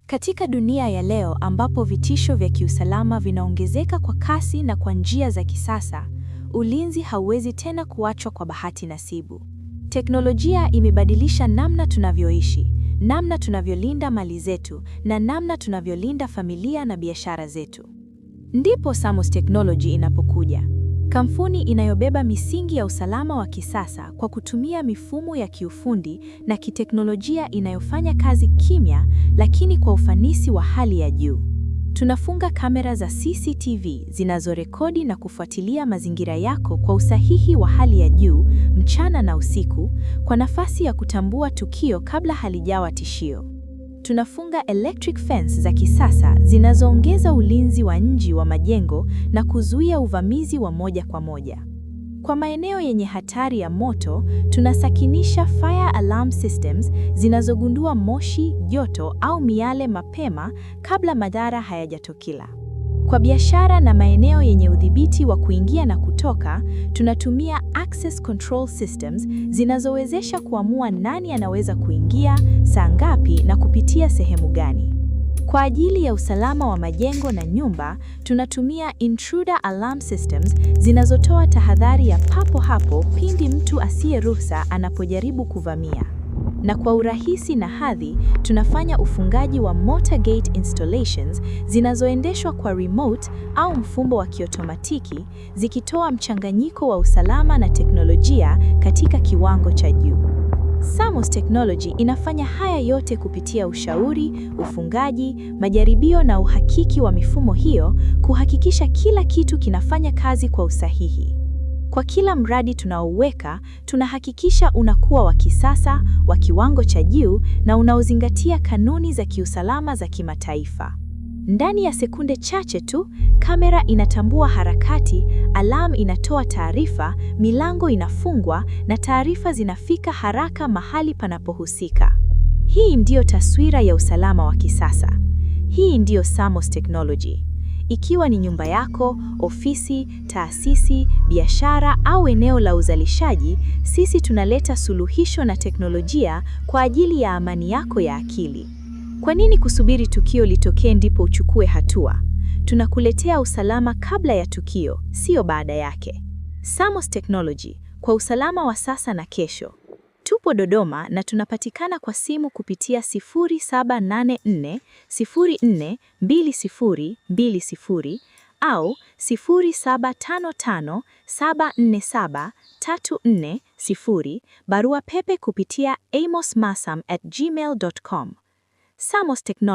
Katika dunia ya leo ambapo vitisho vya kiusalama vinaongezeka kwa kasi na kwa njia za kisasa, ulinzi hauwezi tena kuachwa kwa bahati nasibu. Teknolojia imebadilisha namna tunavyoishi, namna tunavyolinda mali zetu na namna tunavyolinda familia na biashara zetu. Ndipo Samos Technology inapokuja. Kampuni inayobeba misingi ya usalama wa kisasa kwa kutumia mifumo ya kiufundi na kiteknolojia inayofanya kazi kimya lakini kwa ufanisi wa hali ya juu. Tunafunga kamera za CCTV zinazorekodi na kufuatilia mazingira yako kwa usahihi wa hali ya juu, mchana na usiku, kwa nafasi ya kutambua tukio kabla halijawa tishio. Tunafunga electric fence za kisasa zinazoongeza ulinzi wa nje wa majengo na kuzuia uvamizi wa moja kwa moja. Kwa maeneo yenye hatari ya moto, tunasakinisha fire alarm systems zinazogundua moshi, joto au miale mapema kabla madhara hayajatokea. Kwa biashara na maeneo yenye udhibiti wa kuingia na kutoka, tunatumia access control systems zinazowezesha kuamua nani anaweza kuingia, saa ngapi na kupitia sehemu gani. Kwa ajili ya usalama wa majengo na nyumba, tunatumia intruder alarm systems zinazotoa tahadhari ya papo hapo pindi mtu asiye ruhusa anapojaribu kuvamia. Na kwa urahisi na hadhi, tunafanya ufungaji wa motor gate installations zinazoendeshwa kwa remote au mfumo wa kiotomatiki, zikitoa mchanganyiko wa usalama na teknolojia katika kiwango cha juu. Samos Technology inafanya haya yote kupitia ushauri, ufungaji, majaribio na uhakiki wa mifumo hiyo, kuhakikisha kila kitu kinafanya kazi kwa usahihi. Kwa kila mradi tunaouweka, tunahakikisha unakuwa wa kisasa, wa kiwango cha juu na unaozingatia kanuni za kiusalama za kimataifa. Ndani ya sekunde chache tu, kamera inatambua harakati, alarm inatoa taarifa, milango inafungwa na taarifa zinafika haraka mahali panapohusika. Hii ndiyo taswira ya usalama wa kisasa. Hii ndiyo Samos Technology. Ikiwa ni nyumba yako, ofisi, taasisi, biashara au eneo la uzalishaji, sisi tunaleta suluhisho na teknolojia kwa ajili ya amani yako ya akili. Kwa nini kusubiri tukio litokee ndipo uchukue hatua? Tunakuletea usalama kabla ya tukio, sio baada yake. Samos Technology, kwa usalama wa sasa na kesho. Tupo Dodoma na tunapatikana kwa simu kupitia 0784 04 2020 au 0755 747 340, barua pepe kupitia amosmasam@gmail.com. Samos Technology.